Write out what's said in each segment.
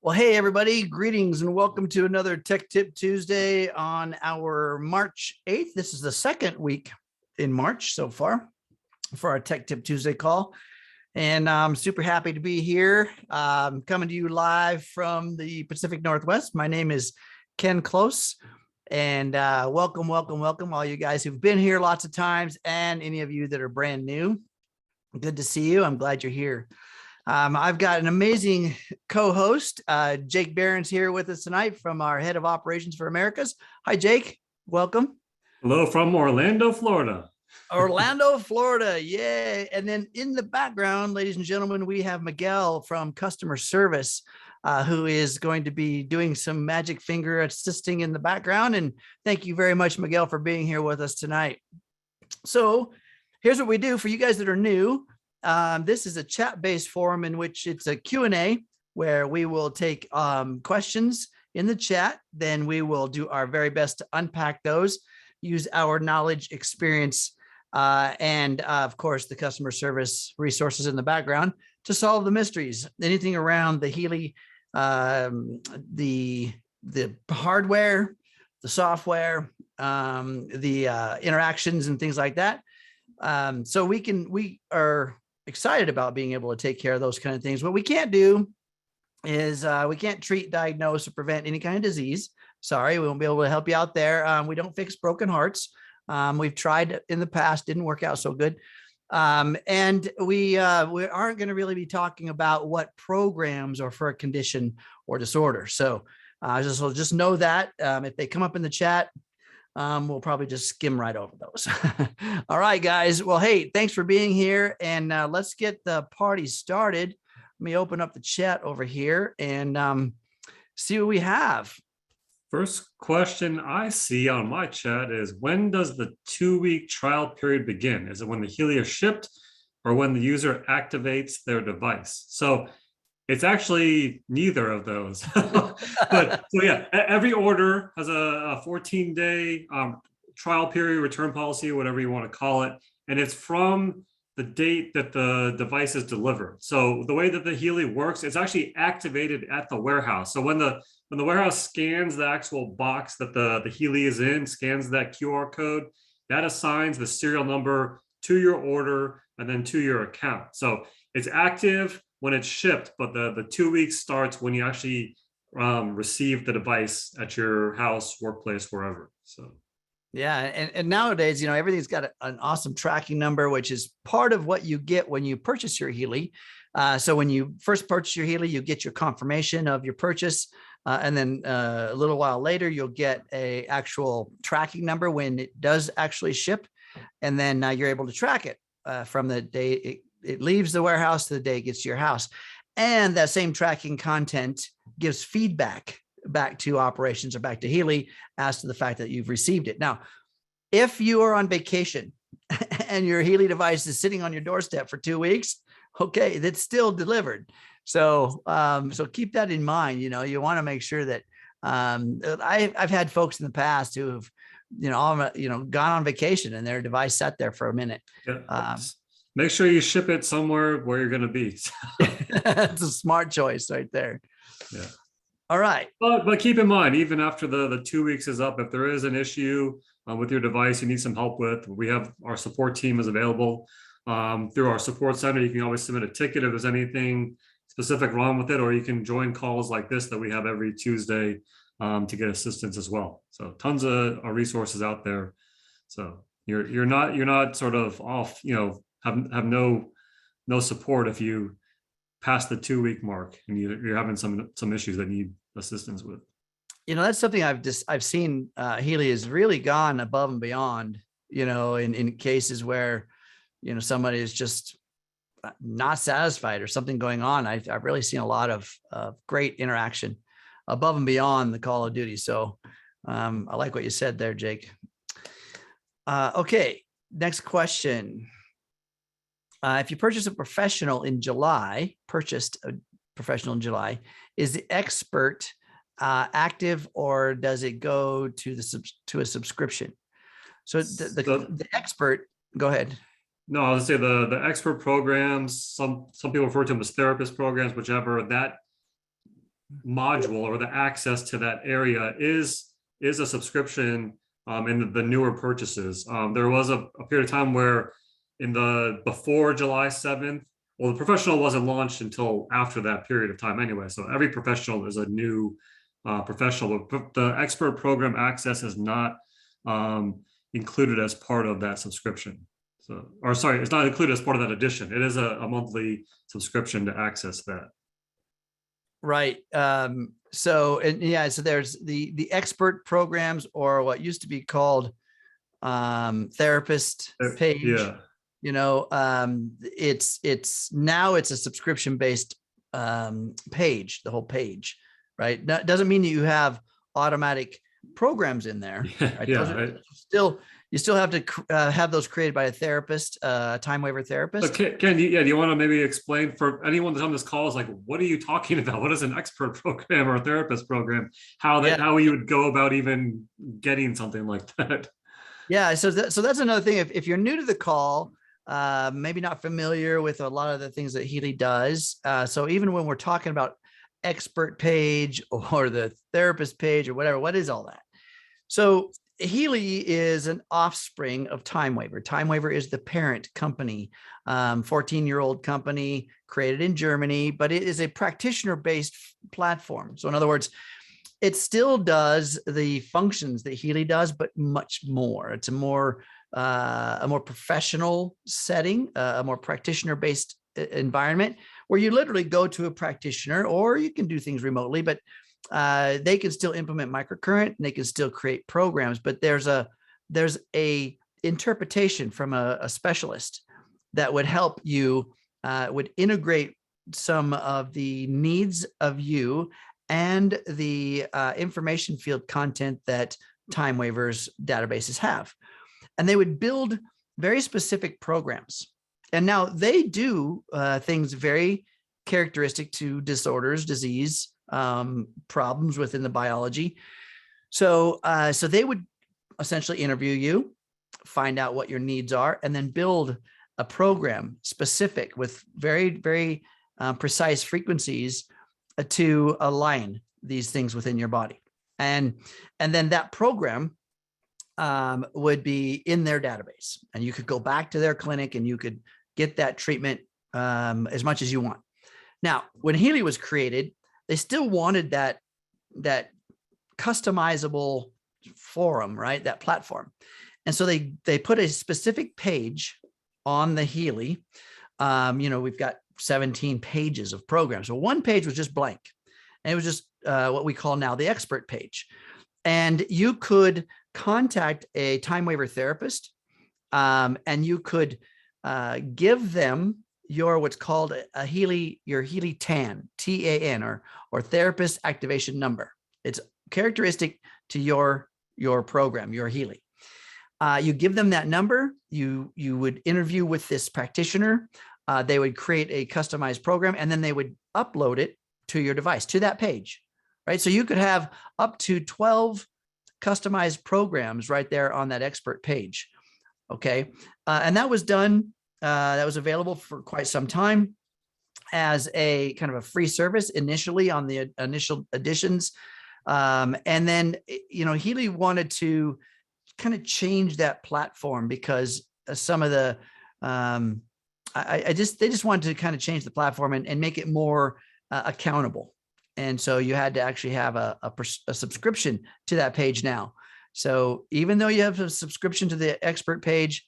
Well, hey, everybody, greetings and welcome to another Tech Tip Tuesday on our March 8th. This is the second week in March so far for our Tech Tip Tuesday call. And I'm super happy to be here. Coming to you live from the Pacific Northwest. My name is Ken Close. And welcome, all you guys who've been here lots of times and any of you that are brand new. Good to see you. I'm glad you're here. I've got an amazing co-host. Jake Barron's here with us tonight from our head of operations for Americas. Hi, Jake. Welcome. Hello from Orlando, Florida. Orlando, Florida. Yay. And then in the background, ladies and gentlemen, we have Miguel from customer service, who is going to be doing some magic finger assisting in the background. And thank you very much, Miguel, for being here with us tonight. So here's what we do for you guys that are new. This is a chat-based forum in which it's a Q&A where we will take questions in the chat. Then we will do our very best to unpack those, use our knowledge, experience, and of course, the customer service resources in the background to solve the mysteries. Anything around the Healy, the hardware, the software, the interactions and things like that. So we are excited about being able to take care of those kind of things. What we can't do is we can't treat, diagnose, or prevent any kind of disease. Sorry, we won't be able to help you out there. We don't fix broken hearts. We've tried in the past, didn't work out so good. And we aren't going to really be talking about what programs are for a condition or disorder. So just know that if they come up in the chat, we'll probably just skim right over those. All right, guys. Well, hey, thanks for being here. And let's get the party started. Let me open up the chat over here and see what we have. First question I see on my chat is, when does the 2-week trial period begin? Is it when the Healy is shipped or when the user activates their device? So it's actually neither of those. But so yeah, every order has a 14-day trial period, return policy, whatever you want to call it. And it's from the date that the device is delivered. So the way that the Healy works, it's actually activated at the warehouse. So when the warehouse scans the actual box that the Healy is in, scans that QR code, that assigns the serial number to your order and then to your account. So it's active when it's shipped, but the 2 weeks starts when you actually receive the device at your house, workplace, wherever. So yeah, and nowadays, everything's got an awesome tracking number, which is part of what you get when you purchase your Healy. So when you first purchase your Healy, you get your confirmation of your purchase. And then a little while later, you'll get a actual tracking number when it does actually ship. And then you're able to track it from the day it leaves the warehouse to the day it gets to your house. And that same tracking content gives feedback back to operations or back to Healy as to the fact that you've received it. Now, if you are on vacation and your Healy device is sitting on your doorstep for 2 weeks, okay, that's still delivered. So, so keep that in mind. You want to make sure that I've had folks in the past who have, gone on vacation and their device sat there for a minute. Yeah. Make sure you ship it somewhere where you're going to be. That's a smart choice right there. Yeah. All right. But keep in mind, even after the 2 weeks is up, if there is an issue with your device you need some help with, we have our support team is available through our support center. You can always submit a ticket if there's anything specific wrong with it, or you can join calls like this that we have every Tuesday to get assistance as well. So tons of resources out there. So you're not sort of off, have no support if you pass the 2 week mark and you're having some issues that need assistance with. That's something I've seen. Healy has really gone above and beyond, in cases where, somebody is just not satisfied or something going on. I've really seen a lot of great interaction above and beyond the call of duty. So I like what you said there, Jake. Okay, next question. If you purchased a professional in July, is the expert active, or does it go to a subscription? So the expert, go ahead. No, I would say the expert programs, some people refer to them as therapist programs, whichever, module or the access to that area is a subscription in the newer purchases. There was a period of time where before July 7th, well, the professional wasn't launched until after that period of time anyway. So every professional is a new professional, but the expert program access is not included as part of that subscription. So, or sorry, it's not included as part of that edition. It is a monthly subscription to access that. Right. So there's the expert programs, or what used to be called therapist page. Yeah. It's now it's a subscription based page, the whole page, right? That doesn't mean that you have automatic programs in there. Right? You still have to have those created by a therapist, time waiver therapist. Okay, do you want to maybe explain for anyone that's on this call is like, what are you talking about? What is an expert program or a therapist program? How you would go about even getting something like that? Yeah, so that's another thing. If you're new to the call, maybe not familiar with a lot of the things that Healy does. So even when we're talking about expert page or the therapist page or whatever, what is all that? So Healy is an offspring of Time Waiver. Time Waiver is the parent company, 14-year-old company created in Germany, but it is a practitioner-based platform. So in other words, it still does the functions that Healy does, but much more. It's a more professional setting, a more practitioner-based environment where you literally go to a practitioner, or you can do things remotely, but they can still implement microcurrent and they can still create programs, but there's a interpretation from a specialist that would help you, would integrate some of the needs of you and the information field content that Time Waivers databases have. And they would build very specific programs. And now they do things very characteristic to disorders, disease, problems within the biology. So they would essentially interview you, find out what your needs are, and then build a program specific with very, very precise frequencies to align these things within your body. And then that program would be in their database, and you could go back to their clinic and you could get that treatment as much as you want. Now, when Healy was created, they still wanted that customizable forum, right? That platform. And so they put a specific page on the Healy. We've got 17 pages of programs. So one page was just blank. And it was just what we call now the expert page. And you could contact a Time Waiver therapist, and you could give them your what's called a Healy, your Healy TAN, TAN, or therapist activation number. It's characteristic to your program, your Healy. You give them that number. You would interview with this practitioner. They would create a customized program, and then they would upload it to your device, to that page, right? So you could have up to 12 customized programs right there on that expert page. Okay. And that was done. That was available for quite some time as a kind of a free service initially on the initial editions. And then, Healy wanted to kind of change that platform because some of the, they just wanted to kind of change the platform and make it more accountable. And so you had to actually have a subscription to that page now. So even though you have a subscription to the expert page,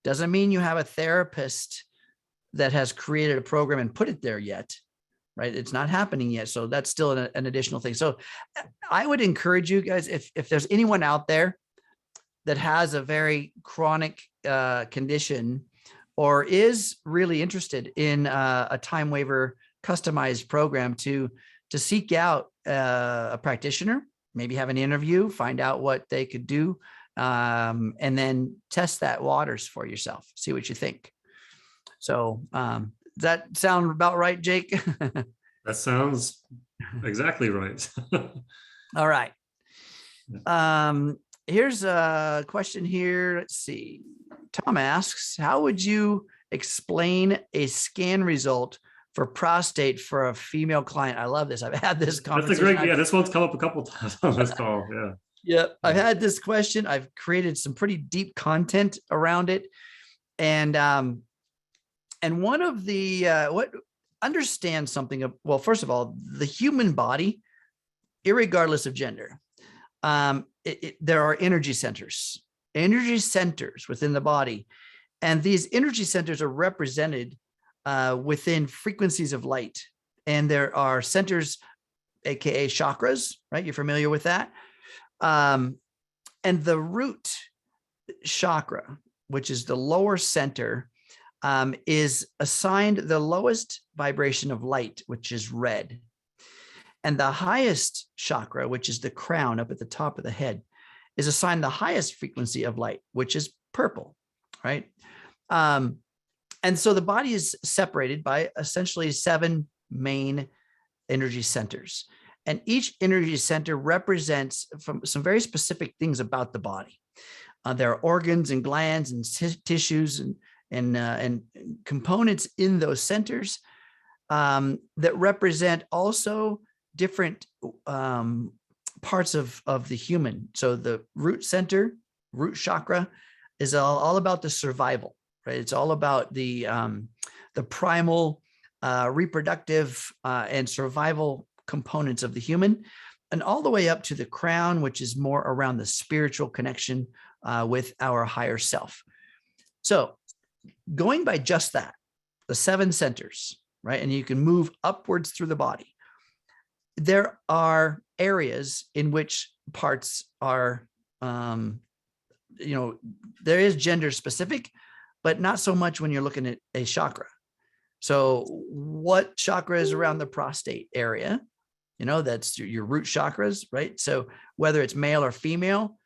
doesn't mean you have a therapist that has created a program and put it there yet, right? It's not happening yet. So that's still an additional thing. So I would encourage you guys, if there's anyone out there that has a very chronic condition or is really interested in a Time Waiver customized program, to seek out a practitioner, maybe have an interview, find out what they could do, and then test that waters for yourself, see what you think. So does that sound about right, Jake? That sounds exactly right. All right. Here's a question here. Let's see. Tom asks, how would you explain a scan result for prostate for a female client. I love this. I've had this That's a conversation. great, yeah, this one's come up a couple times on this call. Yeah. Yeah, I've had this question. I've created some pretty deep content around it. And one of the, what understand something of, well, first of all, the human body, irregardless of gender, there are energy centers within the body. And these energy centers are represented within frequencies of light. And there are centers, AKA chakras, right? You're familiar with that. And the root chakra, which is the lower center, is assigned the lowest vibration of light, which is red. And the highest chakra, which is the crown up at the top of the head, is assigned the highest frequency of light, which is purple, right? And so the body is separated by essentially 7 main energy centers. And each energy center represents from some very specific things about the body. There are organs and glands and tissues and components in those centers that represent also different parts of the human. So the root center, root chakra, is all about the survival, right? It's all about the primal reproductive and survival components of the human, and all the way up to the crown, which is more around the spiritual connection with our higher self. So going by just that, the 7 centers, right? And you can move upwards through the body. There are areas in which parts are, there is gender specific, but not so much when you're looking at a chakra. So what chakra is around the prostate area? That's your root chakras, right? So whether it's male or female,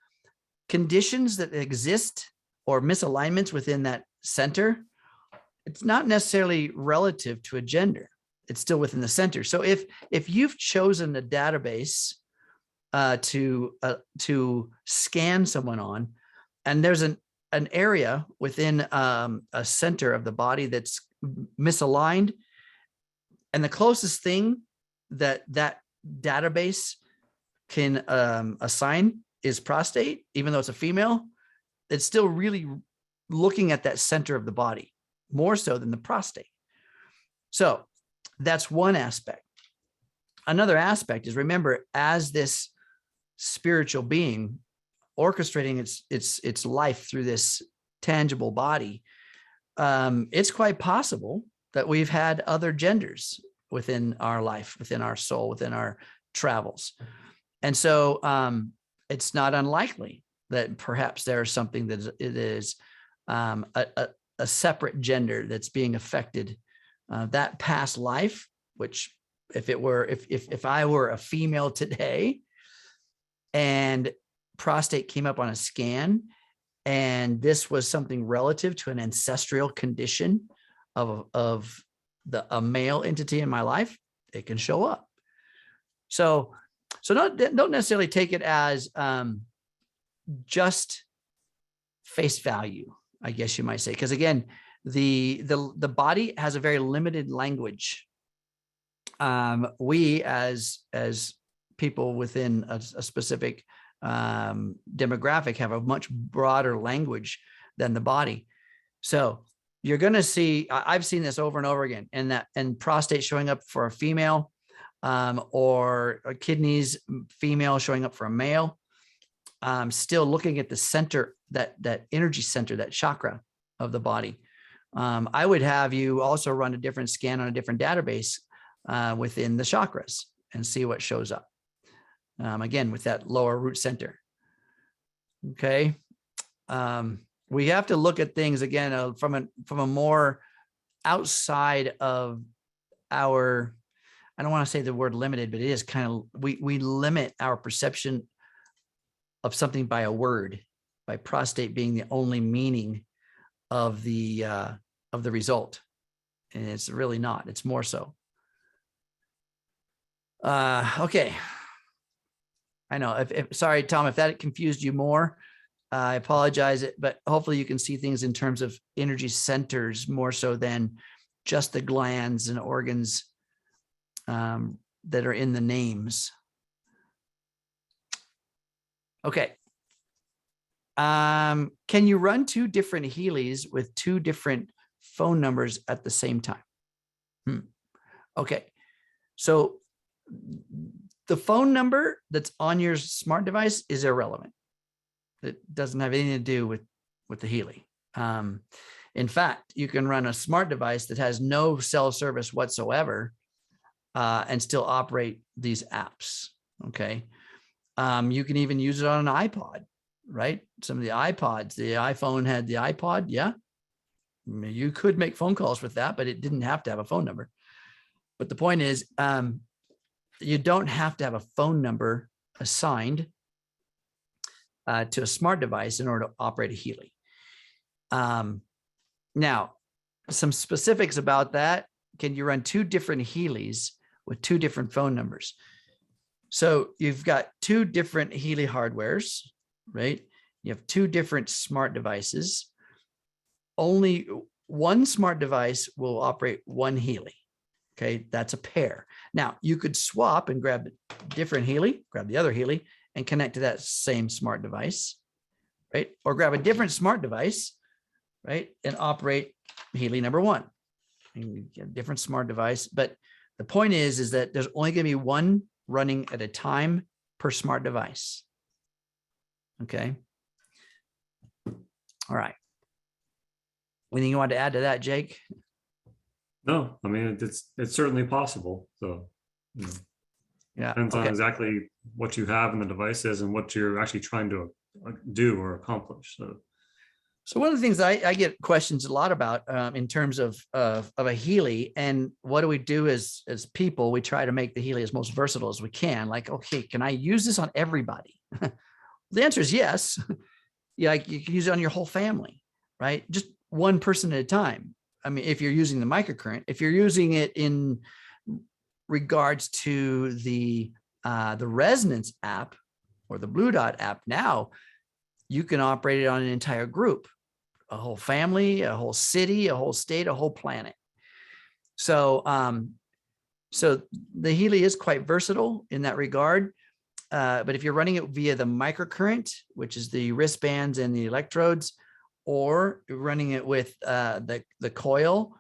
conditions that exist or misalignments within that center, it's not necessarily relative to a gender. It's still within the center. So if you've chosen a database to scan someone on, and there's an area within a center of the body that's misaligned, and the closest thing that database can assign is prostate, even though it's a female, it's still really looking at that center of the body more so than the prostate. So that's one aspect. Another aspect is, remember, as this spiritual being orchestrating its life through this tangible body, it's quite possible that we've had other genders within our life, within our soul, within our travels. And so it's not unlikely that perhaps there's something that is a separate gender that's being affected. That past life, which if I were a female today and prostate came up on a scan, and this was something relative to an ancestral condition of a male entity in my life, it can show up. So don't necessarily take it as just face value, I guess you might say, because again, the body has a very limited language. We as people within a specific demographic have a much broader language than the body. So you're going to see, I've seen this over and over again, and prostate showing up for a female, or kidneys, female showing up for a male. Still looking at the center, that energy center, that chakra of the body. I would have you also run a different scan on a different database within the chakras and see what shows up. Again, with that lower root center. Okay. We have to look at things again from a more outside of our, I don't want to say the word limited, but it is kind of, we limit our perception of something by a word, by prostate being the only meaning of the result. And it's really not, it's more so. Okay. I know, sorry, Tom, if that confused you more, I apologize, but hopefully you can see things in terms of energy centers more so than just the glands and organs that are in the names. Okay. Can you run two different Healys with two different phone numbers at the same time? Okay. So the phone number that's on your smart device is irrelevant. It doesn't have anything to do with the Healy. In fact, you can run a smart device that has no cell service whatsoever and still operate these apps. Okay. You can even use it on an iPod, right? Some of the iPods, the iPhone had the iPod. Yeah. You could make phone calls with that, but it didn't have to have a phone number. But the point is, you don't have to have a phone number assigned to a smart device in order to operate a Healy. Now, some specifics about that. Can you run two different Healys with two different phone numbers? So you've got two different Healy hardwares, right? You have two different smart devices. Only one smart device will operate one Healy. Okay, that's a pair. Now you could swap and grab a different Healy, grab the other Healy, and connect to that same smart device, right? Or grab a different smart device, right, and operate Healy number one. You get a different smart device, but the point is that there's only going to be one running at a time per smart device. Okay. All right. Anything you want to add to that, Jake? No, I mean, it's certainly possible. So, you know, Yeah. depends on Okay. exactly what you have in the devices and what you're actually trying to do or accomplish. So one of the things I get questions a lot about in terms of a Healy, and what do we do as people? We try to make the Healy as most versatile as we can. Like, okay, can I use this on everybody? The answer is yes. Yeah, you can use it on your whole family, right? Just one person at a time. I mean, if you're using the microcurrent, if you're using it in regards to the resonance app or the Blue Dot app, now you can operate it on an entire group, a whole family, a whole city, a whole state, a whole planet. So, so the Healy is quite versatile in that regard. But if you're running it via the microcurrent, which is the wristbands and the electrodes, or you're running it with the coil,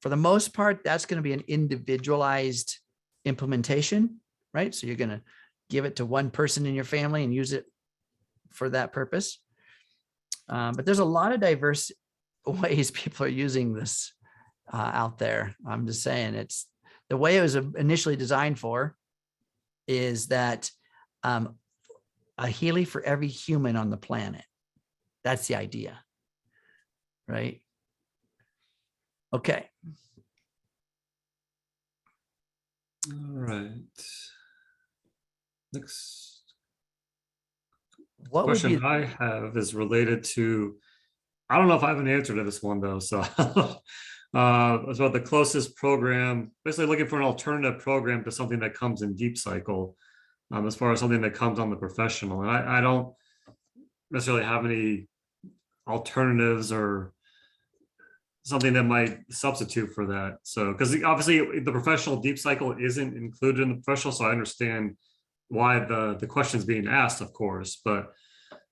for the most part, that's going to be an individualized implementation, right? So you're going to give it to one person in your family and use it for that purpose. But there's a lot of diverse ways people are using this out there. I'm just saying, it's the way it was initially designed for is that a Healy for every human on the planet. That's the idea, right? Okay. All right. Next What would question be I have is related to, I don't know if I have an answer to this one though. So it's about the closest program, basically looking for an alternative program to something that comes in Deep Cycle, as far as something that comes on the professional. And I don't necessarily have any alternatives or something that might substitute for that. So, because obviously the professional Deep Cycle isn't included in the professional, so I understand why the question is being asked, of course. But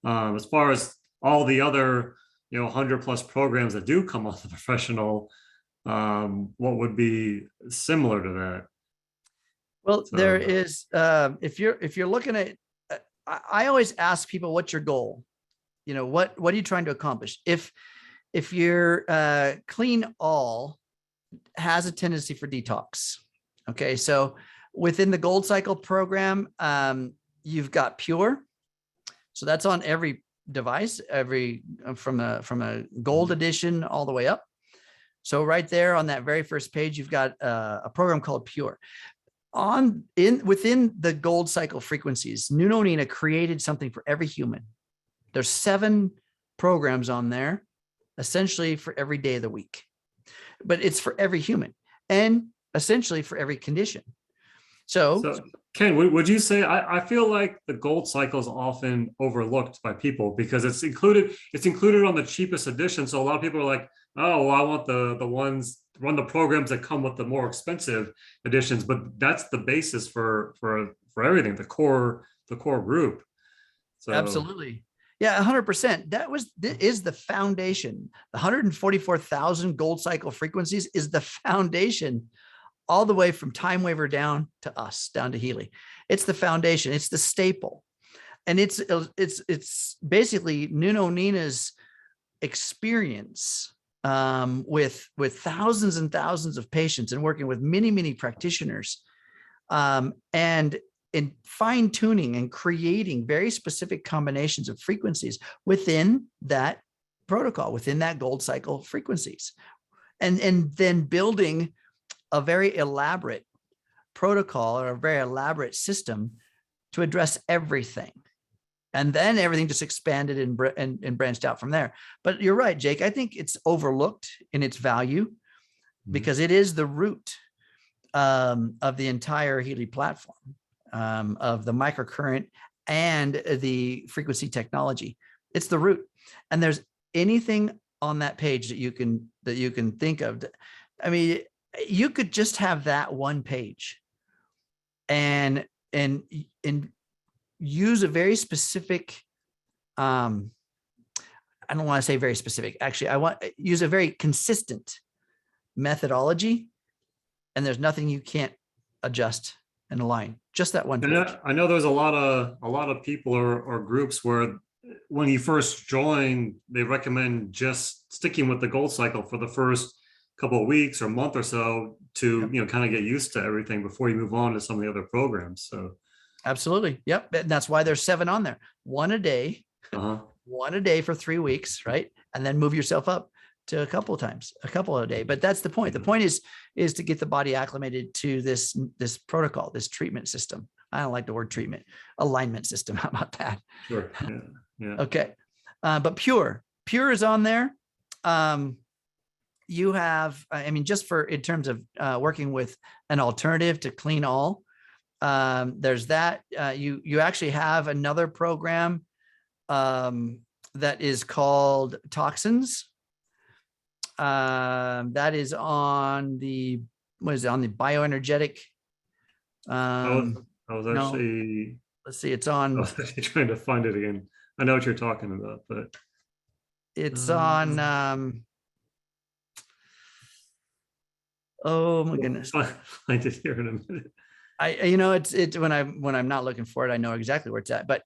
as far as all the other, 100+ programs that do come on the professional, what would be similar to that? Well, So, there is, if you're looking at, I always ask people, what's your goal? What are you trying to accomplish? If your clean all has a tendency for detox. Okay. So within the Gold Cycle program, you've got Pure. So that's on every device, from a gold edition all the way up. So right there on that very first page, you've got a program called Pure. Within the Gold Cycle frequencies, Nuno Nina created something for every human. There's 7 programs on there, essentially for every day of the week, but it's for every human and essentially for every condition. So Ken, would you say, I feel like the Gold Cycle is often overlooked by people because it's included on the cheapest edition. So a lot of people are like, oh, well, I want the ones run the programs that come with the more expensive editions, but that's the basis for everything, the core group. So Absolutely. Yeah, 100%. Is the foundation. The 144,000 gold cycle frequencies is the foundation all the way from Time Waver down to us, down to Healy. It's the foundation. It's the staple. And it's basically Nuno Nina's experience with thousands and thousands of patients and working with many, many practitioners, and in fine tuning and creating very specific combinations of frequencies within that protocol, within that gold cycle frequencies, and then building a very elaborate protocol or a very elaborate system to address everything. And then everything just expanded and branched out from there. But you're right, Jake. I think it's overlooked in its value because it is the root of the entire Healy platform, of the microcurrent and the frequency technology. It's the root. And there's anything on that page that you can think of. I mean, you could just have that one page and use a very specific, I don't want to say very specific. Actually, I want use a very consistent methodology, and there's nothing you can't adjust and align. Just that one page. I know there's a lot of people or groups where when you first join, they recommend just sticking with the gold cycle for the first couple of weeks or month or so to kind of get used to everything before you move on to some of the other programs. So absolutely. Yep. And that's why there's 7 on there. One a day, one a day for 3 weeks, right? And then move yourself up to a couple a day. But that's the point. The point is to get the body acclimated to this protocol, this treatment system. I don't like the word treatment, alignment system. How about that? Sure. Yeah. Okay. But pure is on there. You have, I mean, just in terms of working with an alternative to clean all, there's that. You actually have another program that is called Toxins. That is on the bioenergetic. I was actually. No, let's see. It's on. I was actually trying to find it again. I know what you're talking about, but it's on. Oh my goodness! Find it here in a minute. It's when I'm not looking for it, I know exactly where it's at. But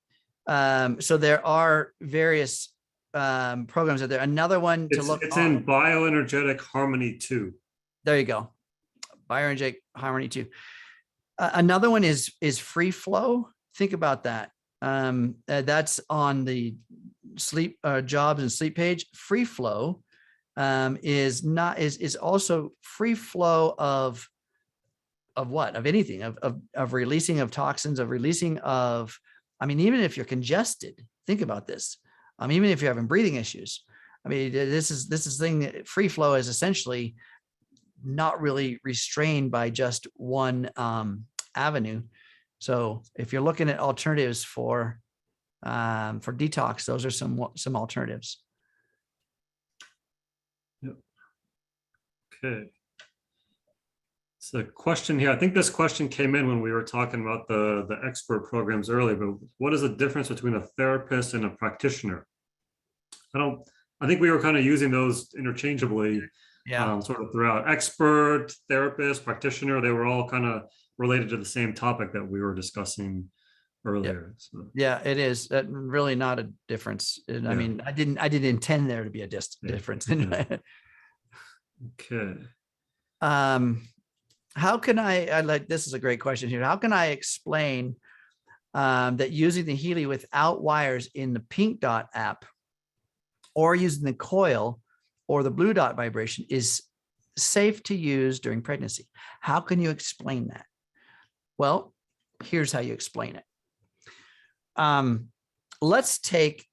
so there are various programs out there. Another one to look. It's in Bioenergetic Harmony 2. There you go, Bioenergetic Harmony 2. Another one is Free Flow. Think about that. That's on the sleep jobs and sleep page. Free Flow is also free flow of anything, of releasing of toxins, of releasing of, I mean, even if you're congested, think about this. Even if you're having breathing issues, I mean, this is thing. Free flow is essentially not really restrained by just one avenue. So if you're looking at alternatives for detox, those are some alternatives. Yep. Okay. So question here, I think this question came in when we were talking about the expert programs earlier, but what is the difference between a therapist and a practitioner? I think we were kind of using those interchangeably, sort of throughout. Expert, therapist, practitioner, they were all kind of related to the same topic that we were discussing earlier. So. Yeah, it is really not a difference. I mean, I didn't intend there to be a difference. Okay. How can I like, this is a great question here. How can I explain that using the Healy without wires in the Pink Dot app or using the Coil or the Blue Dot vibration is safe to use during pregnancy? How can you explain that? Well, here's how you explain it. Let's take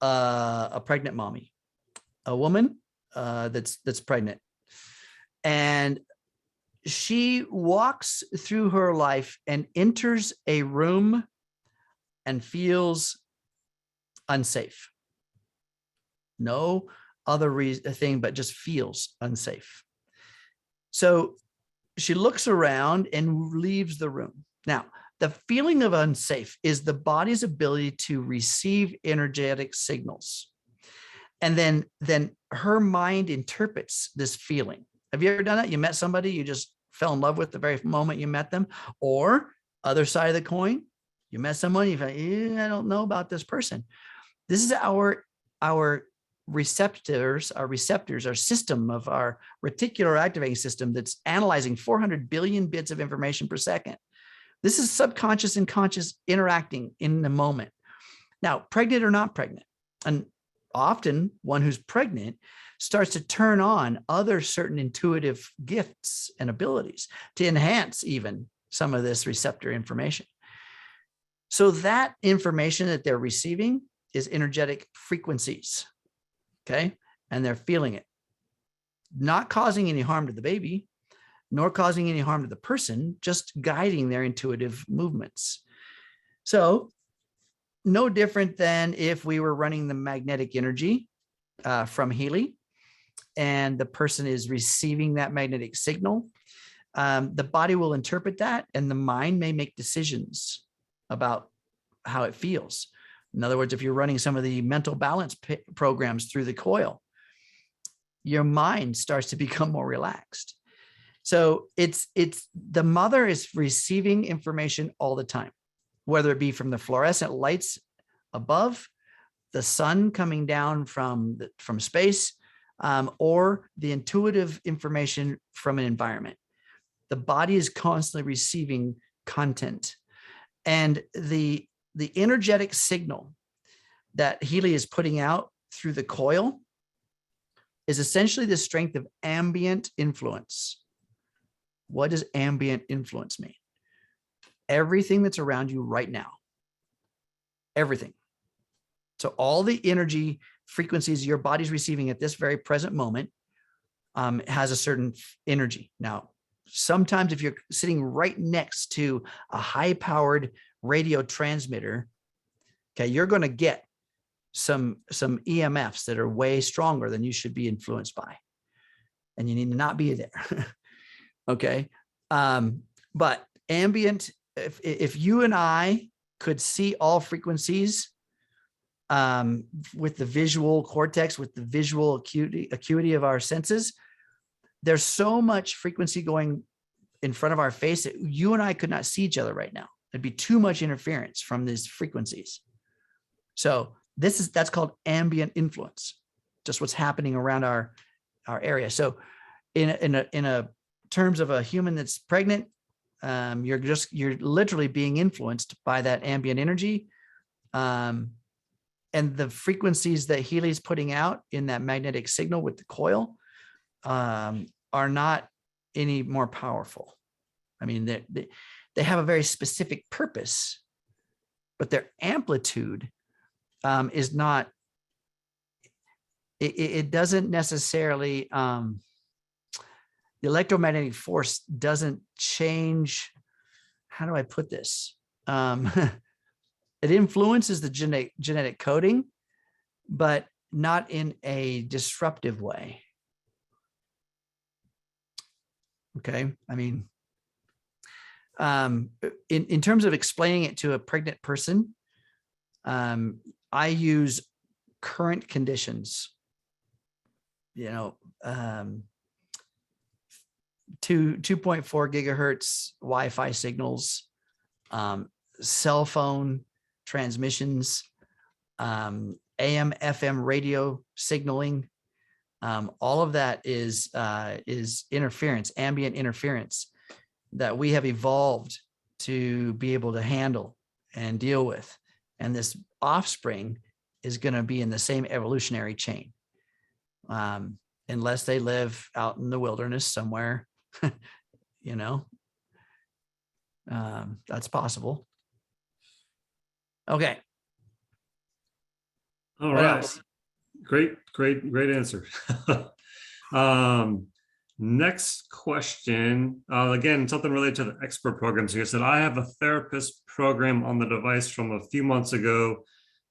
a pregnant mommy, a woman that's pregnant, and she walks through her life and enters a room and feels unsafe. No other thing, but just feels unsafe. So she looks around and leaves the room. Now, the feeling of unsafe is the body's ability to receive energetic signals. And then her mind interprets this feeling. Have you ever done that? You met somebody you just fell in love with the very moment you met them, or other side of the coin, you met someone, you thought, I don't know about this person. This is our receptors, our system of our reticular activating system that's analyzing 400 billion bits of information per second. This is subconscious and conscious interacting in the moment. Now, pregnant or not pregnant, and often one who's pregnant starts to turn on other certain intuitive gifts and abilities to enhance even some of this receptor information. So that information that they're receiving is energetic frequencies, okay? And they're feeling it, not causing any harm to the baby, nor causing any harm to the person, just guiding their intuitive movements. So no different than if we were running the magnetic energy from Healy and the person is receiving that magnetic signal. The body will interpret that and the mind may make decisions about how it feels. In other words, if you're running some of the mental balance programs through the Coil, your mind starts to become more relaxed. So it's the mother is receiving information all the time, whether it be from the fluorescent lights above, the sun coming down from space, or the intuitive information from an environment. The body is constantly receiving content. And the energetic signal that Healy is putting out through the Coil is essentially the strength of ambient influence. What does ambient influence mean? Everything that's around you right now. Everything. So all the energy frequencies your body's receiving at this very present moment has a certain energy. Now, sometimes if you're sitting right next to a high-powered radio transmitter, okay, you're going to get some EMFs that are way stronger than you should be influenced by. And you need to not be there. Okay. But ambient, if you and I could see all frequencies with the visual cortex, with the visual acuity of our senses, there's so much frequency going in front of our face that you and I could not see each other right now. There'd be too much interference from these frequencies. So that's called ambient influence, just what's happening around our area. So in a terms of a human that's pregnant, you're literally being influenced by that ambient energy. And the frequencies that Healy's putting out in that magnetic signal with the Coil are not any more powerful. I mean, they have a very specific purpose, but their amplitude is not, it doesn't necessarily, the electromagnetic force doesn't change. How do I put this? It influences the genetic coding, but not in a disruptive way. Okay. I mean, in terms of explaining it to a pregnant person, I use current conditions, 2.4 gigahertz Wi-Fi signals, cell phone transmissions, AM, FM radio signaling. All of that is interference, ambient interference that we have evolved to be able to handle and deal with. And this offspring is going to be in the same evolutionary chain, unless they live out in the wilderness somewhere, that's possible. Okay. All What right. else? Great answer. Next question. Again, something related to the expert program. So you said, I have a therapist program on the device from a few months ago.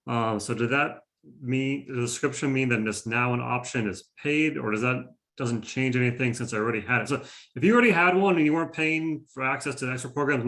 So did that mean, the description mean that it's now an option is paid, or does that doesn't change anything since I already had it. So if you already had one and you weren't paying for access to extra programs,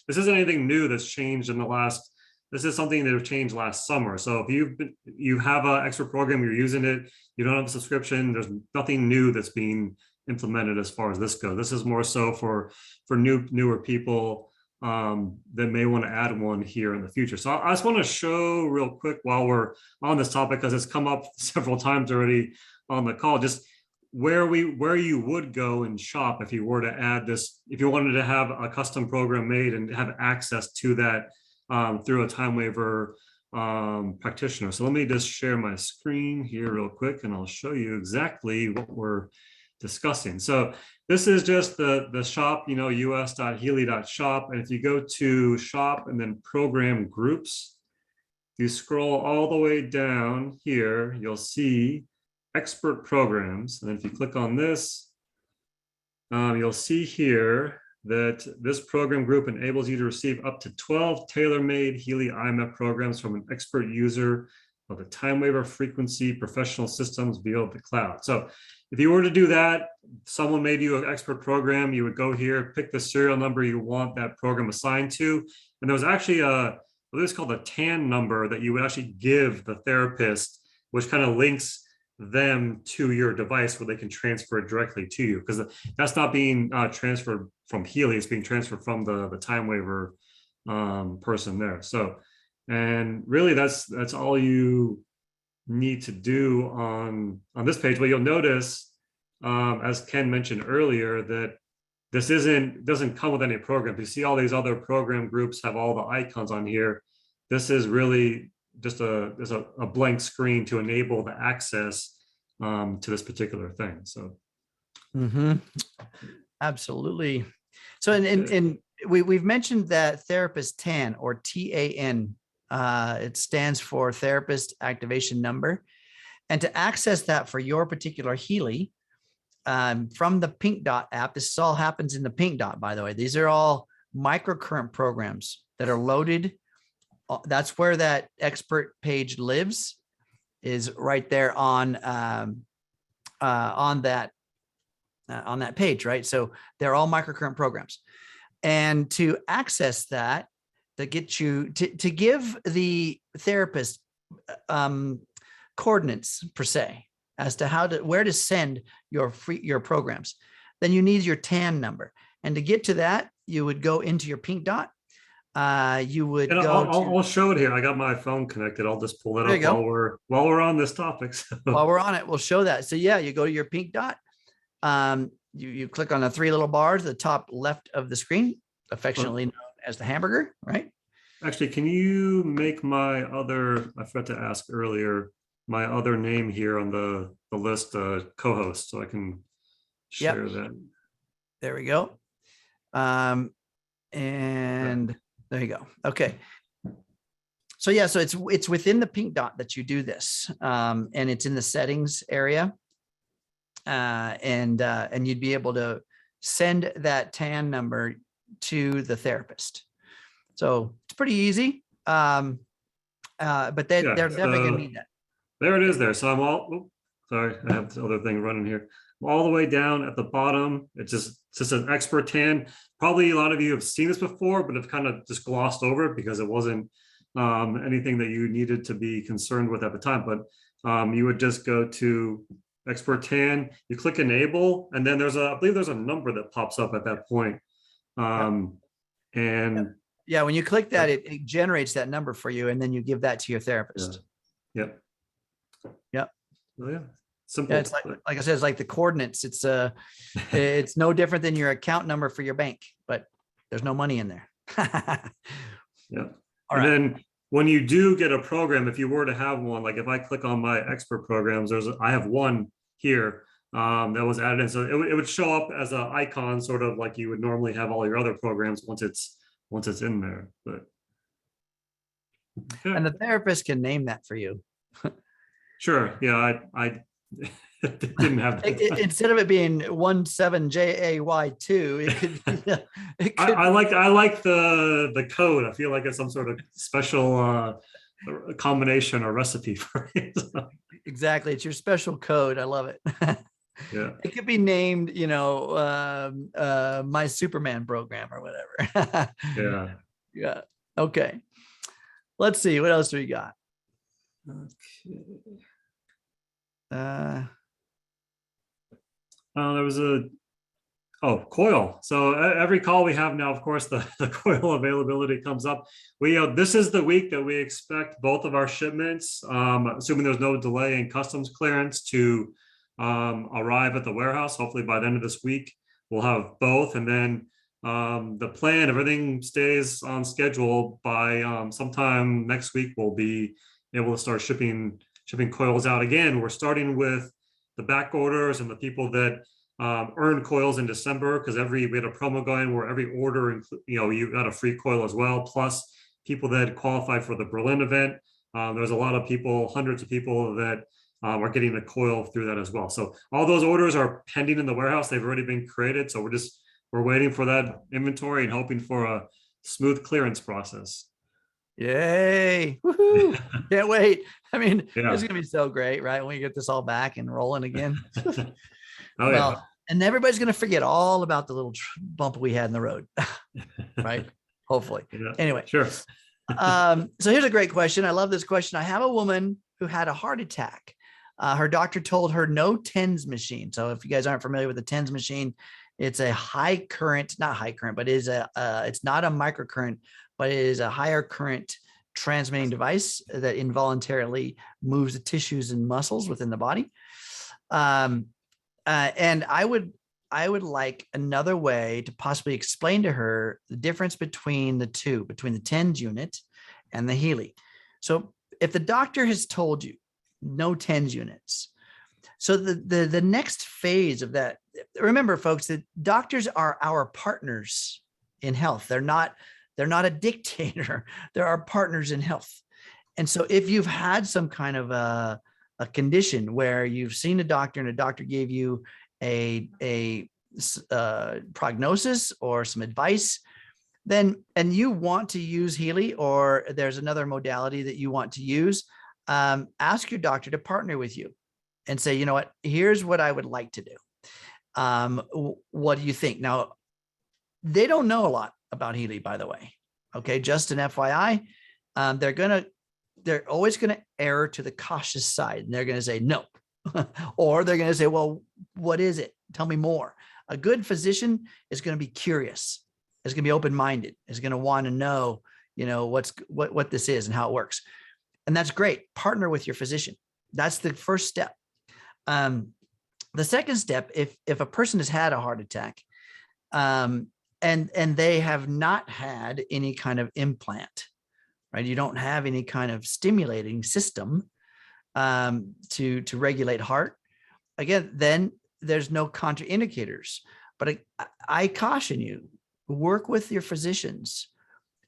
this isn't anything new that's changed in the last. This is something that changed last summer. So if you have an extra program, you're using it, you don't have a subscription, there's nothing new that's being implemented as far as this goes. This is more so for newer people that may want to add one here in the future. So I just want to show real quick while we're on this topic, because it's come up several times already on the call, just where you would go and shop if you were to add this, if you wanted to have a custom program made and have access to that through a time waiver practitioner. So let me just share my screen here real quick and I'll show you exactly what we're discussing. So this is just the shop, us.healy.shop. And if you go to shop and then program groups, you scroll all the way down here, you'll see expert programs. And then if you click on this, you'll see here that this program group enables you to receive up to 12 tailor-made Healy IMAP programs from an expert user of the time waiver frequency professional systems via the cloud. So if you were to do that, someone made you an expert program, you would go here, pick the serial number you want that program assigned to. And there was actually what is called a TAN number that you would actually give the therapist, which kind of links them to your device where they can transfer it directly to you, because that's not being transferred from Healy, it's being transferred from the time waiver person there. So, and really that's all you need to do on this page. But you'll notice, as Ken mentioned earlier, that this doesn't come with any program. You see all these other program groups have all the icons on here. This is really just a blank screen to enable the access to this particular thing. So absolutely. So and we've mentioned that therapist TAN, or TAN, it stands for therapist activation number. And to access that for your particular Healy from the Pink Dot app, this all happens in the Pink Dot, by the way. These are all microcurrent programs that are loaded. That's where that expert page lives, is right there on that page, right? So they're all microcurrent programs. And to access that, to get you to give the therapist coordinates per se as to where to send your programs, then you need your TAN number. And to get to that, you would go into your Pink Dot. You would I'll show it here. I got my phone connected. I'll just pull it up while we're on this topic. So. While we're on it, we'll show that. So yeah, you go to your Pink Dot. You click on the three little bars at the top left of the screen, affectionately known as the hamburger, right? Actually, can you make my other, I forgot to ask earlier, my other name here on the list, co-host, so I can share that. There we go. And there you go. Okay. So yeah, so it's within the Pink Dot that you do this, and it's in the settings area, and you'd be able to send that TAN number to the therapist. So it's pretty easy, but they're definitely gonna need that. There it is. There. So sorry, I have this other thing running here. All the way down at the bottom, it's just an expert TAN. Probably a lot of you have seen this before, but have kind of just glossed over it because it wasn't anything that you needed to be concerned with at the time. But you would just go to expert TAN, you click enable, and then I believe there's a number that pops up at that point. And yeah, when you click that, it generates that number for you, and then you give that to your therapist. Yep. Oh, yeah. Simple. Yeah, it's like I said, it's like the coordinates. It's it's no different than your account number for your bank, but there's no money in there. Yeah. And then when you do get a program, if you were to have one, like if I click on my expert programs, I have one here that was added in. So it would show up as an icon, sort of like you would normally have all your other programs once it's in there. But and the therapist can name that for you. Sure. Yeah, I didn't have that. Instead of it being 17JAY2, it could I like the code. I feel like it's some sort of special combination or recipe for it. Exactly. It's your special code. I love it. Yeah. It could be named, my Superman program or whatever. Yeah. Yeah. Okay. Let's see. What else do we got? Okay. Uh, There was Coil. So every call we have now, of course, the Coil availability comes up. This is the week that we expect both of our shipments, assuming there's no delay in customs clearance, to arrive at the warehouse. Hopefully by the end of this week, we'll have both. And then the plan, if everything stays on schedule, by sometime next week, we'll be able to start shipping coils out again. We're starting with the back orders and the people that earned coils in December, because we had a promo going where every order, you got a free coil as well, plus people that qualified for the Berlin event. There's a lot of people, hundreds of people that are getting a coil through that as well. So all those orders are pending in the warehouse. They've already been created. So we're waiting for that inventory and hoping for a smooth clearance process. Yay. Woohoo. Can't wait. I mean, Yeah. it's going to be so great, right? When we get this all back and rolling again. Oh, well, yeah. And everybody's going to forget all about the little bump we had in the road, right? Hopefully. Yeah, anyway. sure. So here's a great question. I love this question. I have a woman who had a heart attack. Her doctor told her no TENS machine. So if you guys aren't familiar with the TENS machine, it's a high current, not high current, but it's not a microcurrent, but it is a higher current transmitting device that involuntarily moves the tissues and muscles within the body. And I would like another way to possibly explain to her the difference between the two, between the TENS unit and the Healy. So if the doctor has told you no TENS units, so the next phase of that, remember folks, that doctors are our partners in health. They're not a dictator. They're our partners in health. And so if you've had some kind of a condition where you've seen a doctor and a doctor gave you a prognosis or some advice, then, and you want to use Healy, or there's another modality that you want to use, ask your doctor to partner with you and say, you know what, here's what I would like to do. What do you think? Now, they don't know a lot about Healy, by the way. Okay. Just an FYI, they're always going to err to the cautious side, and they're going to say no, or they're going to say, well, what is it? Tell me more. A good physician is going to be curious. Is going to be open-minded. Is going to want to know, what this is and how it works. And that's great. Partner with your physician. That's the first step. The second step, if a person has had a heart attack, and they have not had any kind of implant, right? You don't have any kind of stimulating system to regulate heart. Again, then there's no contraindicators. But I caution you, work with your physicians,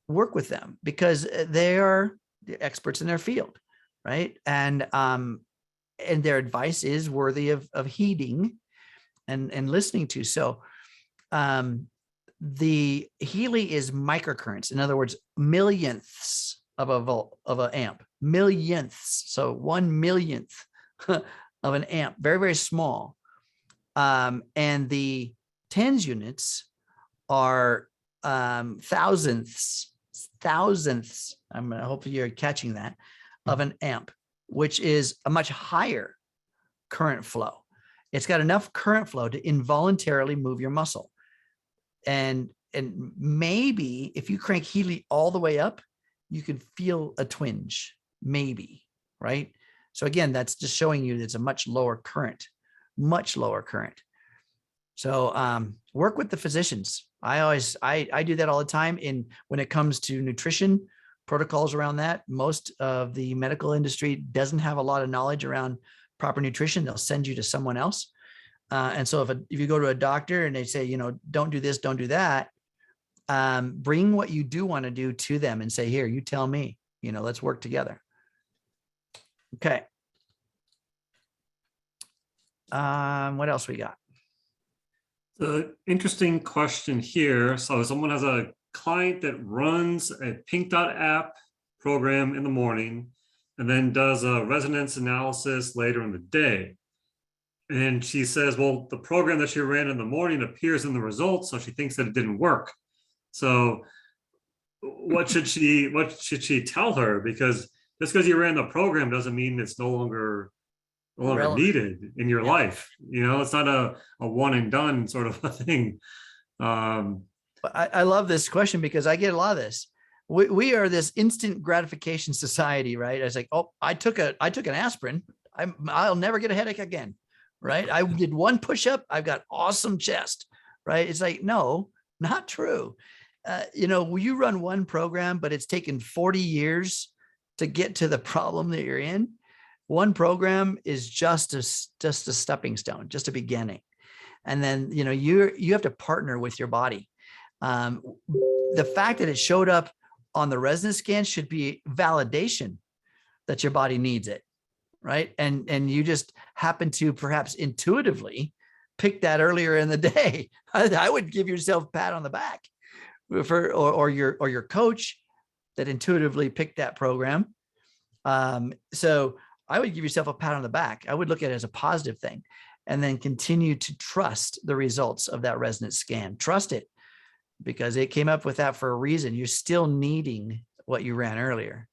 work with them, because they are experts in their field, right? And their advice is worthy of heeding and listening to. So the Healy is microcurrents. In other words, millionths of an amp, millionths. So 1 millionth of an amp, very, very small. And the TENS units are thousandths. Hopefully you're catching that, of an amp, which is a much higher current flow. It's got enough current flow to involuntarily move your muscle. And maybe if you crank Healy all the way up, you could feel a twinge, maybe, right? So again, that's just showing you it's a much lower current. So work with the physicians. I do that all the time when it comes to nutrition protocols around that. Most of the medical industry doesn't have a lot of knowledge around proper nutrition. They'll send you to someone else. And so if you go to a doctor and they say, don't do this, don't do that, bring what you do want to do to them and say, here, you tell me, let's work together. Okay. What else we got? The interesting question here. So someone has a client that runs a Pink Dot app program in the morning and then does a resonance analysis later in the day. And she says, well, the program that she ran in the morning appears in the results, so she thinks that it didn't work. So what should she tell her? Because just because you ran the program doesn't mean it's no longer Relevant. needed in your life. It's not a one and done sort of a thing. But I love this question because I get a lot of this. We are this instant gratification society, right? I was like, oh, I took an aspirin. I'll never get a headache again, right? I did one push-up. I've got awesome chest, right? It's like, no, not true. You run one program, but it's taken 40 years to get to the problem that you're in. One program is just a stepping stone, just a beginning. And then, you have to partner with your body. The fact that it showed up on the resonance scan should be validation that your body needs it, right? And you just happen to perhaps intuitively pick that earlier in the day. I would give yourself a pat on the back or your coach that intuitively picked that program. So I would give yourself a pat on the back. I would look at it as a positive thing, and then continue to trust the results of that resonance scan. Trust it, because it came up with that for a reason. You're still needing what you ran earlier.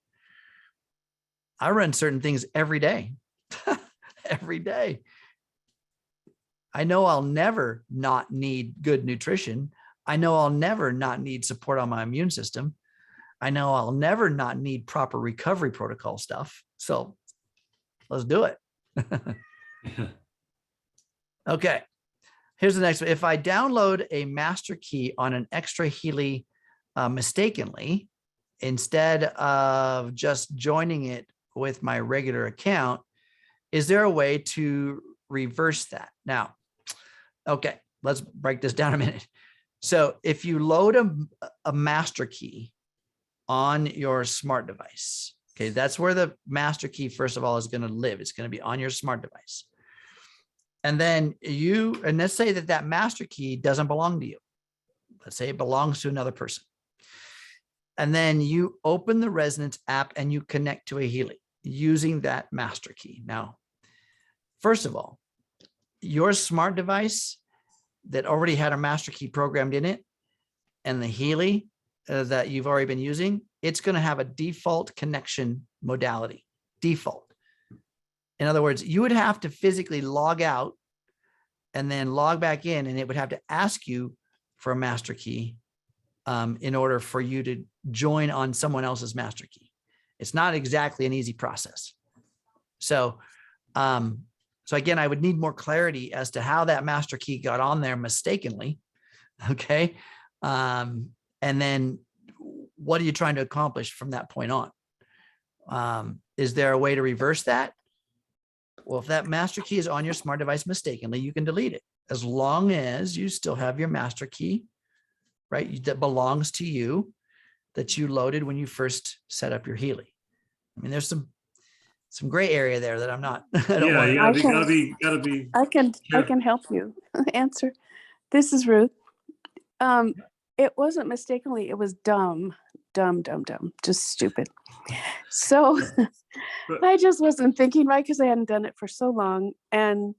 I run certain things every day, every day. I know I'll never not need good nutrition. I know I'll never not need support on my immune system. I know I'll never not need proper recovery protocol stuff. So let's do it. Okay. Here's the next one. If I download a master key on an extra Healy mistakenly, instead of just joining it with my regular account, is there a way to reverse that? Now, okay, let's break this down a minute. So if you load a master key on your smart device, okay, that's where the master key, first of all, is going to live. It's going to be on your smart device. And then let's say that master key doesn't belong to you. Let's say it belongs to another person. And then you open the Resonance app and you connect to a Healy using that master key. Now, first of all, your smart device that already had a master key programmed in it and the Healy that you've already been using, it's going to have a default connection modality, default. In other words, you would have to physically log out and then log back in, and it would have to ask you for a master key in order for you to join on someone else's master key. It's not exactly an easy process. So again, I would need more clarity as to how that master key got on there mistakenly. Okay. And then what are you trying to accomplish from that point on? Is there a way to reverse that? Well, if that master key is on your smart device mistakenly, you can delete it as long as you still have your master key, right? That belongs to you, that you loaded when you first set up your Healy. I mean, there's some gray area there that I'm not. You gotta be. I can help you answer. This is Ruth. It wasn't mistakenly. It was dumb, just stupid. So I just wasn't thinking right because I hadn't done it for so long. And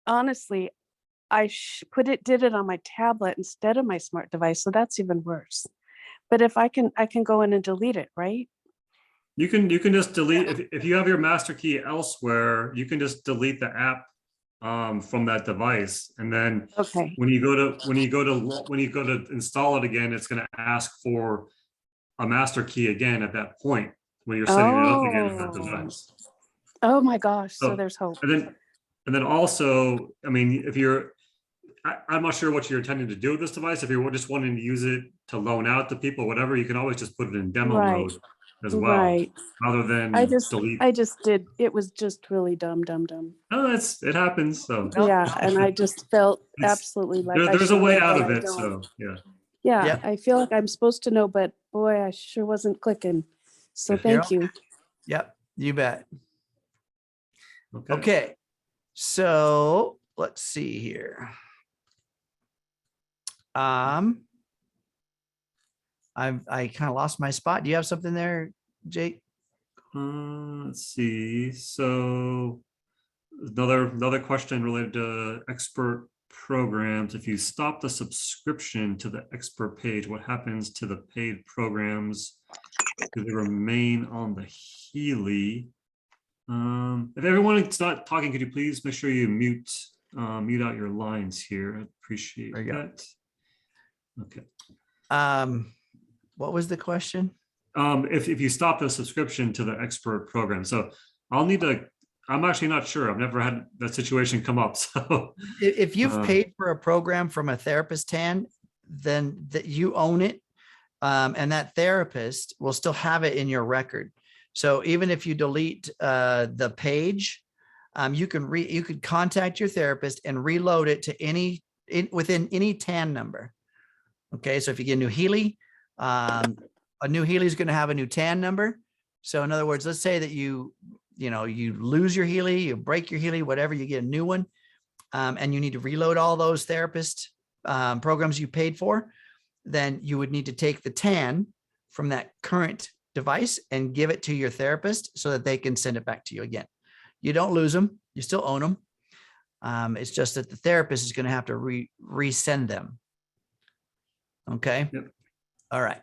honestly, I did it on my tablet instead of my smart device. So that's even worse. But if I can go in and delete it, right? You can just delete if you have your master key elsewhere. You can just delete the app from that device, and then when you go to install it again, it's going to ask for a master key again at that point when you're setting it up again on that device. Oh my gosh! So there's hope. And then also, I mean, if I'm not sure what you're intending to do with this device. If you're just wanting to use it to loan out to people, whatever, you can always just put it in demo mode as well, rather than delete. I just did. It was just really dumb. No, it happens. So yeah, and I just felt absolutely like there's a way out of it. So yeah, I feel like I'm supposed to know, but boy, I sure wasn't clicking. So thank you. Yep, you bet. Okay, so let's see here. I kind of lost my spot. Do you have something there, Jake? Let's see. So Another question related to expert programs. If you stop the subscription to the expert page, what happens to the paid programs? Do they remain on the Healy? If everyone is not talking, could you please make sure you mute out your lines here? I appreciate There you go. that. Okay. What was the question? If you stop the subscription to the expert program, so I'm actually not sure. I've never had that situation come up. So If you've paid for a program from a therapist, Tan, then that you own it, and that therapist will still have it in your record. So even if you delete the page, you could contact your therapist and reload it to within any TAN number. Okay, so if you get a new Healy, a new Healy is going to have a new TAN number. So in other words, let's say that you lose your Healy, you break your Healy, whatever, you get a new one, and you need to reload all those therapist programs you paid for, then you would need to take the TAN from that current device and give it to your therapist so that they can send it back to you again. You don't lose them. You still own them. It's just that the therapist is going to have to resend them. Okay. Yep. All right.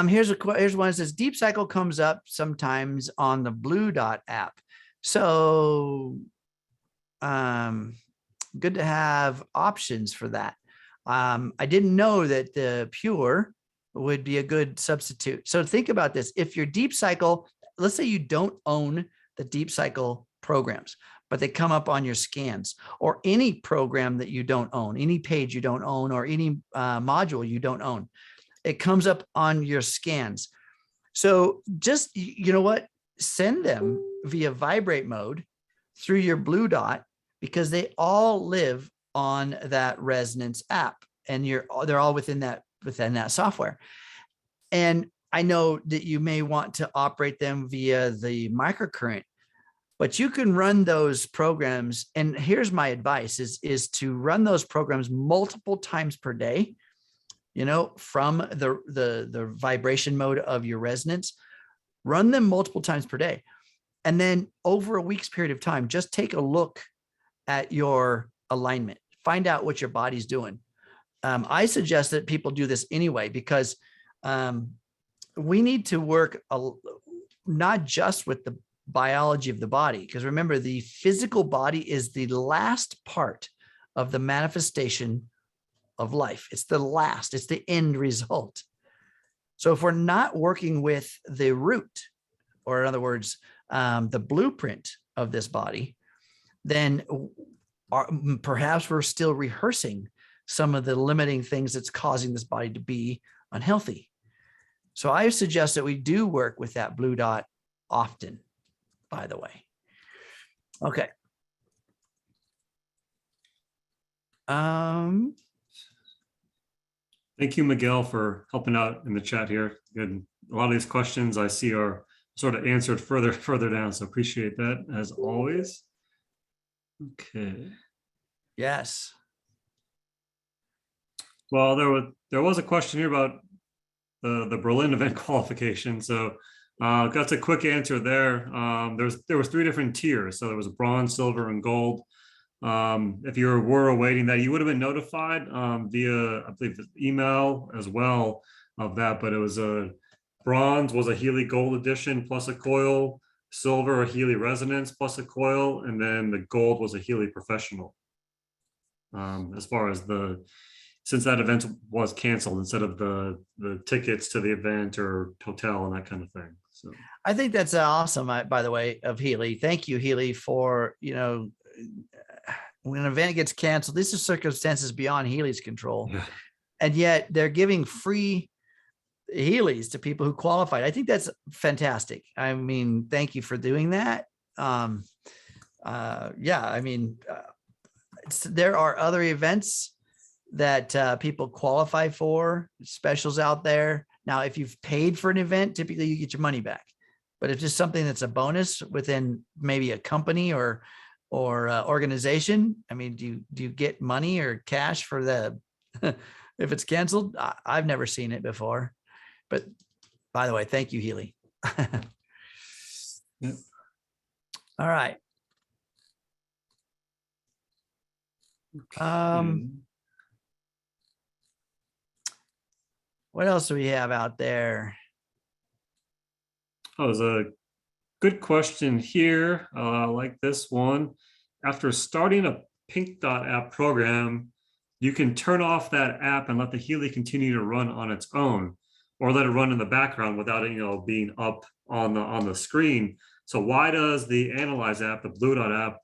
Here's one that says Deep Cycle comes up sometimes on the Blue Dot app. So good to have options for that. I didn't know that the Pure would be a good substitute. So think about this. If your Deep Cycle, let's say you don't own the Deep Cycle programs, but they come up on your scans, or any program that you don't own, any page you don't own, or any module you don't own, it comes up on your scans. So just, you know what, send them via vibrate mode through your Blue Dot, because they all live on that Resonance app, and they're all within that software. And I know that you may want to operate them via the microcurrent, but you can run those programs. And here's my advice is to run those programs multiple times per day, from the vibration mode of your Resonance. Run them multiple times per day. And then over a week's period of time, just take a look at your alignment. Find out what your body's doing. I suggest that people do this anyway, because we need to work not just with the biology of the body, because remember, the physical body is the last part of the manifestation of life. It's the end result. So if we're not working with the root, or in other words, the blueprint of this body, then perhaps we're still rehearsing some of the limiting things that's causing this body to be unhealthy. So I suggest that we do work with that Blue Dot often, by the way. Okay. Thank you, Miguel, for helping out in the chat here. And a lot of these questions I see are sort of answered further down. So appreciate that as always. Okay. Yes. Well, there was a question here about the Berlin event qualification. So that's a quick answer there. There was 3 different tiers. So there was bronze, silver, and gold. If you were awaiting that, you would have been notified via, I believe, email as well of that. But it was bronze was a Healy Gold Edition plus a coil, silver a Healy Resonance plus a coil, and then the gold was a Healy Professional. As far as since that event was canceled instead of the tickets to the event or hotel and that kind of thing. So I think that's awesome, by the way, of Healy. Thank you, Healy, for, when an event gets canceled, these are circumstances beyond Healy's control. yeah. And yet they're giving free Healys to people who qualified. I think that's fantastic. I mean, thank you for doing that. There are other events that people qualify for, specials out there. Now, if you've paid for an event, typically you get your money back. But if it's something that's a bonus within maybe a company or organization, I mean, do you get money or cash for the if it's canceled? I've never seen it before. But by the way, thank you, Healy. Yeah. All right. What else do we have out there? Oh, there's a good question here. I like this one. After starting a Pink Dot app program, you can turn off that app and let the Healy continue to run on its own, or let it run in the background without it, being up on the screen. So why does the Analyze app, the Blue Dot app,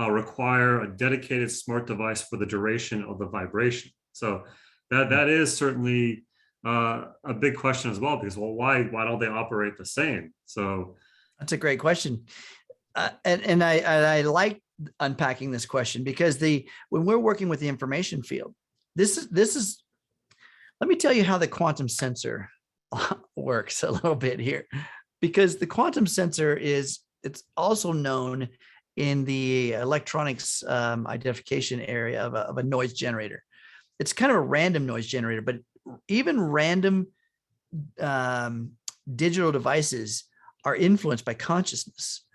require a dedicated smart device for the duration of the vibration? So that is certainly a big question as well, because, well, why don't they operate the same? So that's a great question. And I like unpacking this question, because when we're working with the information field, this is, let me tell you how the quantum sensor works a little bit here, because the quantum sensor it's also known in the electronics identification area of a noise generator. It's kind of a random noise generator, but even random digital devices are influenced by consciousness.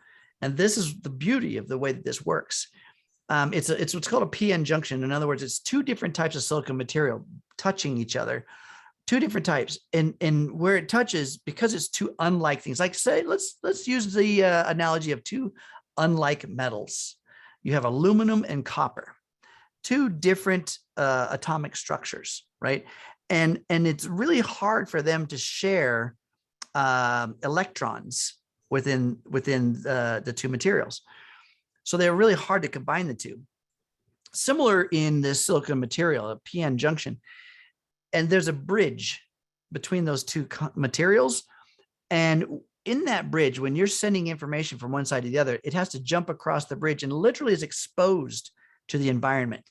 And this is the beauty of the way that this works. It's what's called a PN junction. In other words, it's two different types of silicon material touching each other, two different types. And where it touches, because it's two unlike things, like say, let's use the analogy of two unlike metals. You have aluminum and copper, two different atomic structures, right? And it's really hard for them to share electrons within the two materials. So they're really hard to combine the two. Similar in this silicon material, a PN junction, and there's a bridge between those two materials. And in that bridge, when you're sending information from one side to the other, it has to jump across the bridge and literally is exposed to the environment.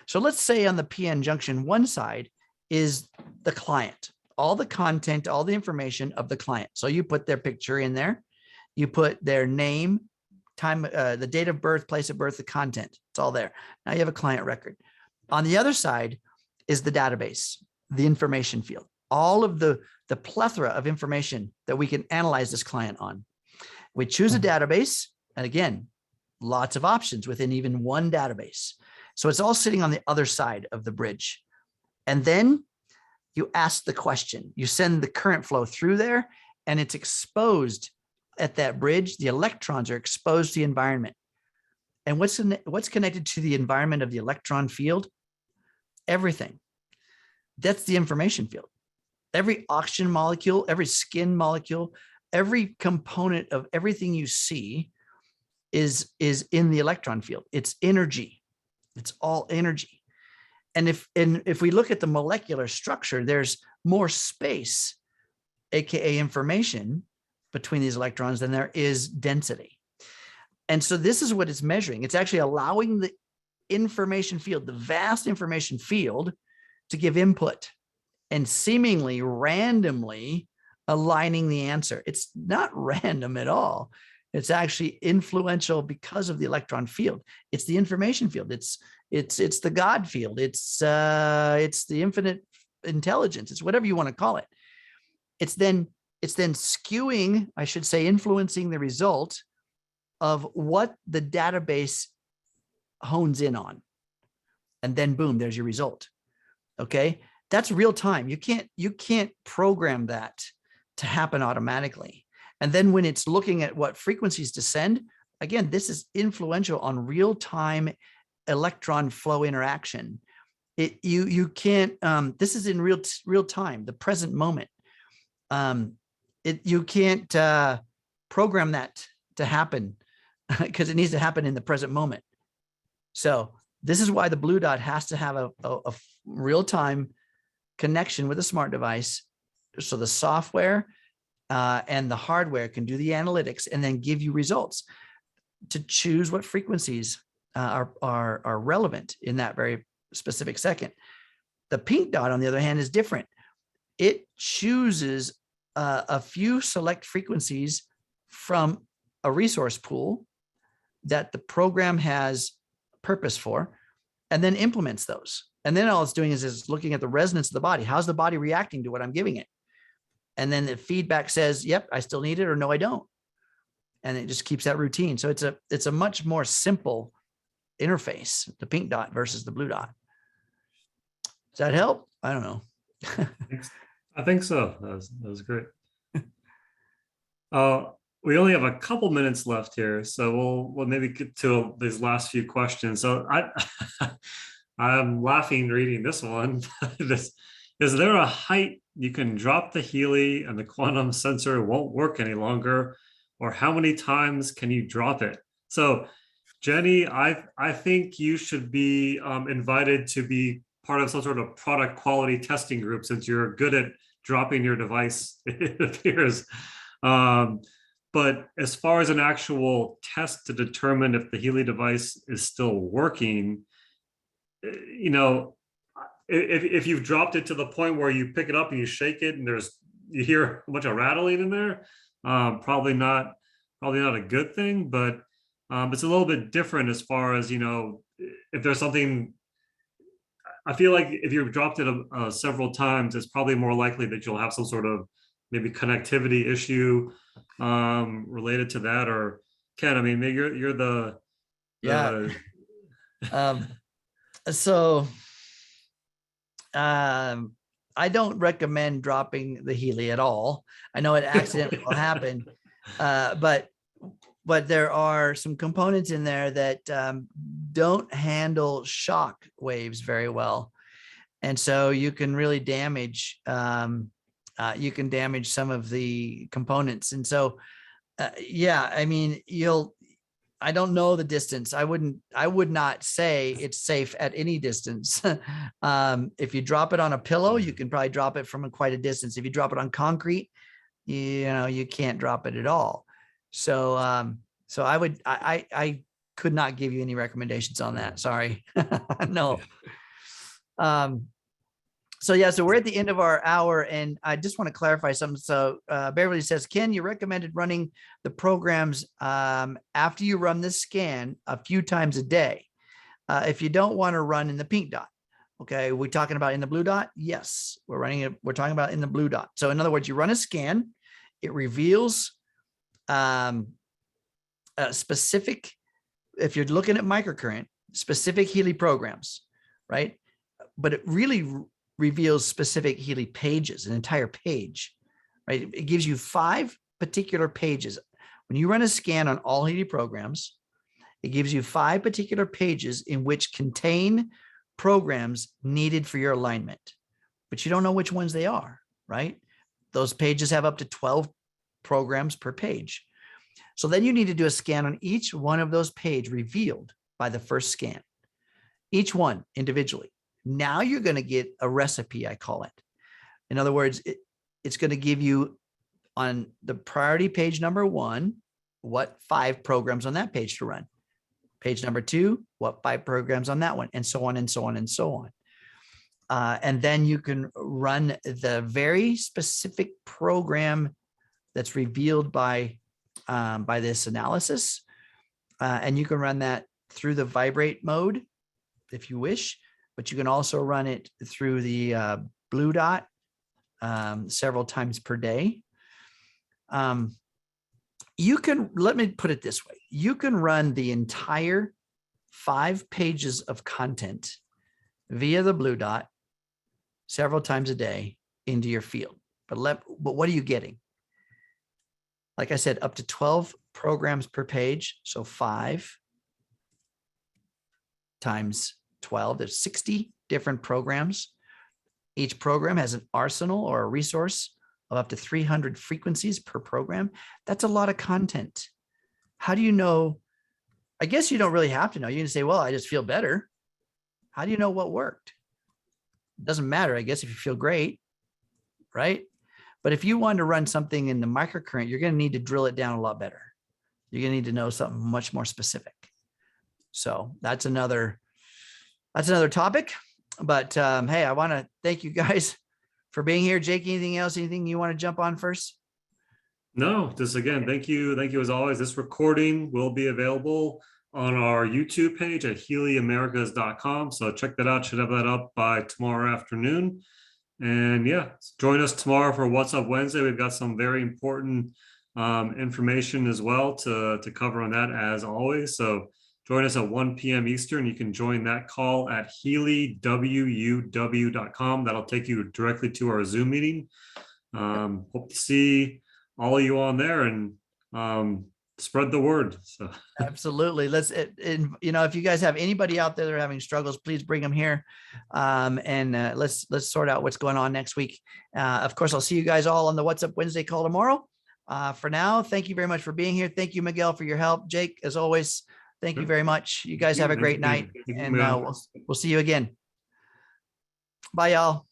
So let's say on the PN junction, one side is the client, all the content, all the information of the client. So you put their picture in there, you put their name, time, the date of birth, place of birth, the content, it's all there. Now you have a client record. On the other side is the database, the information field, all of the plethora of information that we can analyze this client on. We choose a database, and again, lots of options within even one database. So it's all sitting on the other side of the bridge. And then you ask the question, you send the current flow through there, and it's exposed at that bridge. The electrons are exposed to the environment. And what's connected to the environment of the electron field? Everything. That's the information field. Every oxygen molecule, every skin molecule, every component of everything you see is in the electron field. It's energy. It's all energy. And if we look at the molecular structure, there's more space, aka information, between these electrons than there is density. And so this is what it's measuring. It's actually allowing the information field, the vast information field, to give input and seemingly randomly aligning the answer. It's not random at all. It's actually influential because of the electron field. It's the information field. It's the God field. It's the infinite intelligence. It's whatever you want to call it. It's then skewing, I should say, influencing the result of what the database hones in on. And then boom, there's your result. Okay. That's real time. You can't program that to happen automatically. And then when it's looking at what frequencies to send, again, this is influential on real time electron flow interaction. You can't, this is in real time, the present moment. You can't program that to happen because it needs to happen in the present moment. So this is why the Blue Dot has to have a real-time connection with a smart device. So the software and the hardware can do the analytics and then give you results to choose what frequencies are relevant in that very specific second. The Pink Dot, on the other hand, is different. It chooses a few select frequencies from a resource pool that the program has purpose for, and then implements those. And then all it's doing is looking at the resonance of the body. How's the body reacting to what I'm giving it? And then the feedback says, yep, I still need it, or no, I don't. and it just keeps that routine. So it's a much more simple interface, the pink dot versus the blue dot. Does that help? I don't know. I think so. That was great. We only have a couple minutes left here, so we'll maybe get to these last few questions. So I'm laughing reading this one. Is there a height you can drop the Healy and the quantum sensor won't work any longer, or how many times can you drop it? So Jenny, I think you should be invited to be part of some sort of product quality testing group, since you're good at dropping your device, it appears. But as far as an actual test to determine if the Healy device is still working, you know, if you've dropped it to the point where you pick it up and you shake it and you hear a bunch of rattling in there, probably not a good thing. But it's a little bit different as far as, you know, if there's something. I feel like if you've dropped it several times, it's probably more likely that you'll have some sort of maybe connectivity issue related to that. Or Ken, I mean, maybe you're the yeah. So I don't recommend dropping the Healy at all. I know it accidentally will happen, but there are some components in there that don't handle shock waves very well. And so you can really damage, you can damage some of the components. And so, yeah, I mean, I don't know the distance. I would not say it's safe at any distance. If you drop it on a pillow, you can probably drop it from quite a distance. If you drop it on concrete, you can't drop it at all. So, I could not give you any recommendations on that. Sorry. No. So we're at the end of our hour, and I just want to clarify something. So Beverly says, Ken, you recommended running the programs after you run the scan a few times a day. If you don't want to run in the pink dot. Okay. We're talking about in the blue dot. Yes, we're talking about in the blue dot. So in other words, you run a scan, it reveals specific, if you're looking at microcurrent, specific Healy programs, right? But it really reveals specific Healy pages, an entire page, right? It gives you 5 particular pages. When you run a scan on all Healy programs, it gives you 5 particular pages in which contain programs needed for your alignment, but you don't know which ones they are, right? Those pages have up to 12 programs per page. So then you need to do a scan on each one of those pages revealed by the first scan, each one individually. Now you're going to get a recipe, I call it. In other words, it's going to give you on the priority page number 1, what 5 programs on that page to run. Page number 2, what 5 programs on that one, and so on and so on and so on. And then you can run the very specific program that's revealed by this analysis. And you can run that through the vibrate mode if you wish, but you can also run it through the blue dot several times per day. You can, let me put it this way. You can run the entire 5 pages of content via the blue dot several times a day into your field. But what are you getting? Like I said, up to 12 programs per page. So 5 times 12, there's 60 different programs. Each program has an arsenal or a resource of up to 300 frequencies per program. That's a lot of content. How do you know? I guess you don't really have to know. You can say, well, I just feel better. How do you know what worked? It doesn't matter, I guess, if you feel great, right? But if you want to run something in the microcurrent, you're going to need to drill it down a lot better. You're going to need to know something much more specific. So that's another topic. But hey, I want to thank you guys for being here. Jake, anything you want to jump on first? No, just again, thank you as always. This recording will be available on our YouTube page at HealyAmericas.com. So check that out. Should have that up by tomorrow afternoon. And yeah, join us tomorrow for What's Up Wednesday. We've got some very important information as well to cover on that as always. So join us at 1 p.m. Eastern. You can join that call at HealyWUW.com. That'll take you directly to our Zoom meeting. Hope to see all of you on there and spread the word. So Absolutely. Let's, you know, if you guys have anybody out there that are having struggles, please bring them here. Let's sort out what's going on next week. Of course, I'll see you guys all on the What's Up Wednesday call tomorrow. For now, thank you very much for being here. Thank you, Miguel, for your help. Jake, as always, thank you very much. You guys have a great night, and we'll see you again. Bye, y'all.